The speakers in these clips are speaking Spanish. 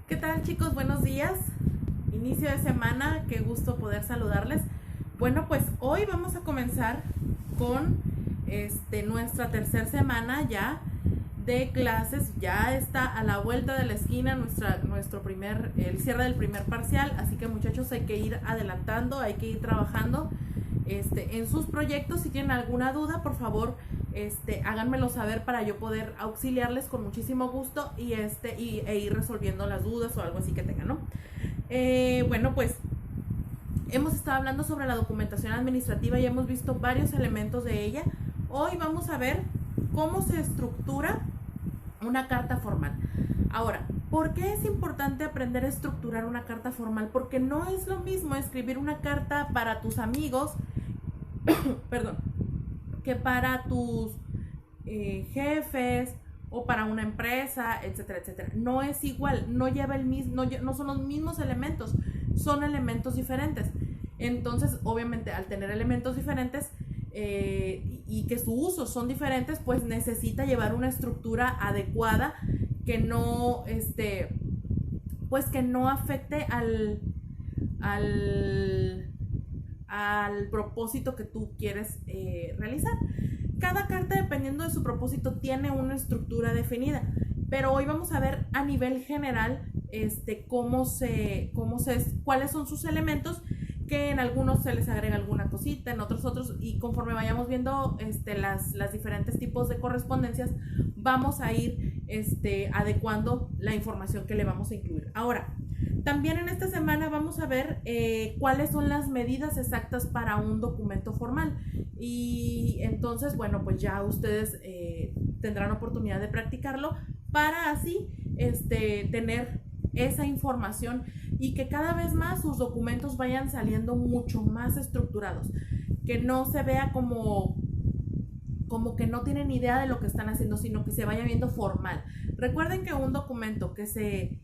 ¿Qué tal, chicos? Buenos días. Inicio de semana, qué gusto poder saludarles. Bueno, pues hoy vamos a comenzar con nuestra tercera semana ya de clases. Ya está a la vuelta de la esquina el cierre del primer parcial, así que muchachos hay que ir adelantando, hay que ir trabajando en sus proyectos. Si tienen alguna duda, por favor, háganmelo saber para yo poder auxiliarles con muchísimo gusto e ir resolviendo las dudas o algo así que tengan, ¿no? Bueno, pues hemos estado hablando sobre la documentación administrativa y hemos visto varios elementos de ella. Hoy vamos a ver cómo se estructura una carta formal. Ahora, ¿por qué es importante aprender a estructurar una carta formal? Porque no es lo mismo escribir una carta para tus amigos, perdón, que para tus jefes o para una empresa, etcétera, etcétera. No es igual, no lleva el mismo, no son los mismos elementos, son elementos diferentes. Entonces, obviamente, al tener elementos diferentes y que su uso son diferentes, pues necesita llevar una estructura adecuada que no, pues que no afecte al propósito que tú quieres realizar. Cada carta, dependiendo de su propósito, tiene una estructura definida, pero hoy vamos a ver a nivel general cuáles son sus elementos, que en algunos se les agrega alguna cosita, en otros, y conforme vayamos viendo las diferentes tipos de correspondencias, vamos a ir adecuando la información que le vamos a incluir. Ahora, también en esta semana vamos a ver cuáles son las medidas exactas para un documento formal. Y entonces, bueno, pues ya ustedes tendrán oportunidad de practicarlo para así tener esa información y que cada vez más sus documentos vayan saliendo mucho más estructurados, que no se vea como que no tienen idea de lo que están haciendo, sino que se vaya viendo formal. Recuerden que un documento que se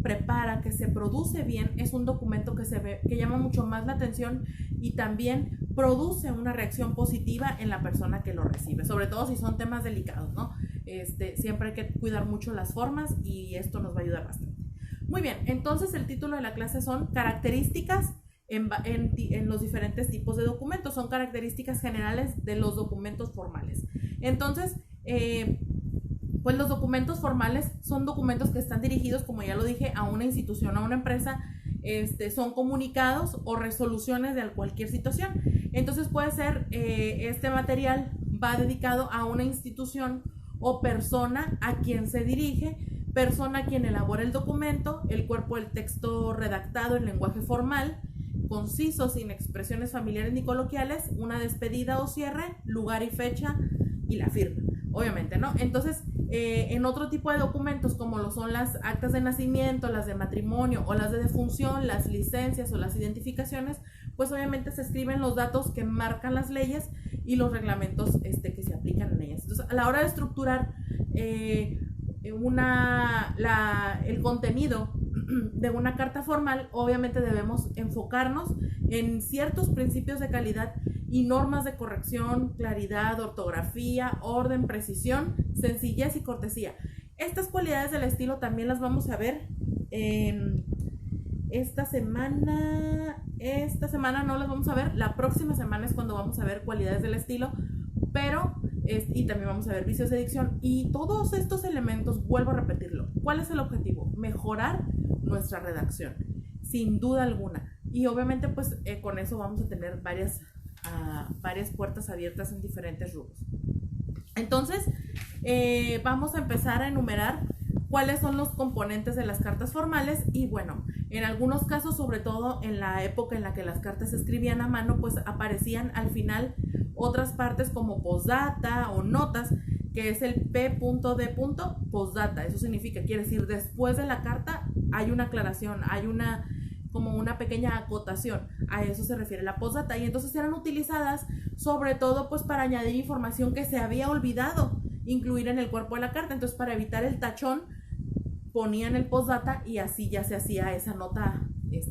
prepara, que se produce bien, es un documento que llama mucho más la atención y también produce una reacción positiva en la persona que lo recibe, sobre todo si son temas delicados, ¿no? Siempre hay que cuidar mucho las formas y esto nos va a ayudar bastante. Muy bien, entonces el título de la clase son características en los diferentes tipos de documentos. Son características generales de los documentos formales. Entonces, pues los documentos formales son documentos que están dirigidos, como ya lo dije, a una institución, a una empresa. Son comunicados o resoluciones de cualquier situación. Entonces puede ser, este material va dedicado a una institución o persona a quien se dirige, persona a quien elabora el documento, el cuerpo del texto redactado en lenguaje formal, conciso, sin expresiones familiares ni coloquiales, una despedida o cierre, lugar y fecha y la firma, obviamente, ¿no? Entonces, en otro tipo de documentos como lo son las actas de nacimiento, las de matrimonio o las de defunción, las licencias o las identificaciones, pues obviamente se escriben los datos que marcan las leyes y los reglamentos que se aplican en ellas. Entonces, a la hora de estructurar el contenido de una carta formal, obviamente debemos enfocarnos en ciertos principios de calidad y normas de corrección, claridad, ortografía, orden, precisión, sencillez y cortesía. Estas cualidades del estilo también las vamos a ver esta semana. Esta semana no las vamos a ver, la próxima semana es cuando vamos a ver cualidades del estilo, pero y también vamos a ver vicios de dicción y todos estos elementos. Vuelvo a repetirlo, ¿cuál es el objetivo? Mejorar nuestra redacción, sin duda alguna, y obviamente pues con eso vamos a tener varias puertas abiertas en diferentes rubros. Entonces vamos a empezar a enumerar cuáles son los componentes de las cartas formales. Y bueno, en algunos casos, sobre todo en la época en la que las cartas se escribían a mano, pues aparecían al final otras partes como postdata o notas, que es el P.D. postdata. Eso significa, quiere decir, después de la carta hay una aclaración, hay como una pequeña acotación. A eso se refiere la postdata, y entonces eran utilizadas sobre todo pues para añadir información que se había olvidado incluir en el cuerpo de la carta. Entonces, para evitar el tachón, ponían el postdata y así ya se hacía esa nota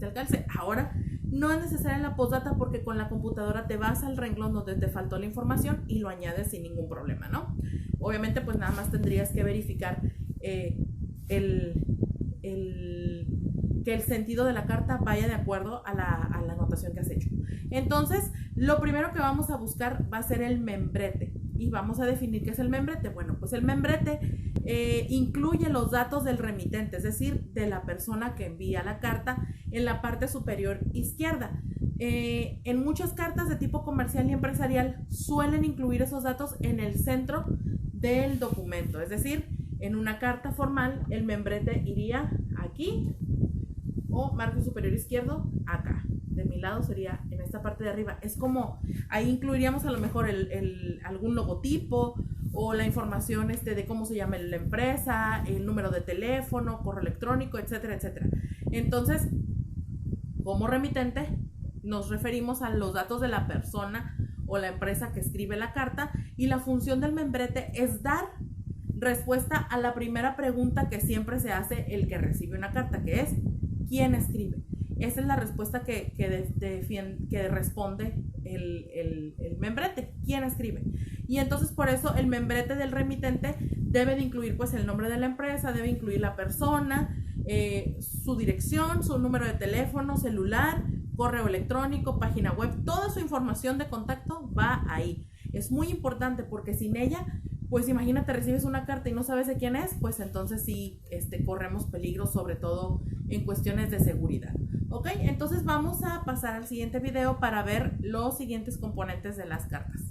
al calce. Ahora no es necesaria la postdata porque con la computadora te vas al renglón donde te faltó la información y lo añades sin ningún problema, ¿no? Obviamente pues nada más tendrías que verificar el que el sentido de la carta vaya de acuerdo a la anotación que has hecho. Entonces, lo primero que vamos a buscar va a ser el membrete. Y vamos a definir qué es el membrete. Bueno, pues el membrete incluye los datos del remitente, es decir, de la persona que envía la carta en la parte superior izquierda. En muchas cartas de tipo comercial y empresarial suelen incluir esos datos en el centro del documento, es decir, en una carta formal el membrete iría aquí o margen superior izquierdo acá. De mi lado sería en esta parte de arriba. Es como, ahí incluiríamos a lo mejor algún logotipo o la información de cómo se llama la empresa, el número de teléfono, correo electrónico, etcétera, etcétera. Entonces, como remitente, nos referimos a los datos de la persona o la empresa que escribe la carta, y la función del membrete es dar respuesta a la primera pregunta que siempre se hace el que recibe una carta, que es ¿quién escribe? Esa es la respuesta que responde el membrete, ¿quién escribe? Y entonces por eso el membrete del remitente debe de incluir pues el nombre de la empresa, debe incluir la persona, su dirección, su número de teléfono, celular, correo electrónico, página web, toda su información de contacto va ahí. Es muy importante porque sin ella, pues imagínate, recibes una carta y no sabes de quién es, pues entonces sí corremos peligro, sobre todo en cuestiones de seguridad. Ok, entonces vamos a pasar al siguiente video para ver los siguientes componentes de las cartas.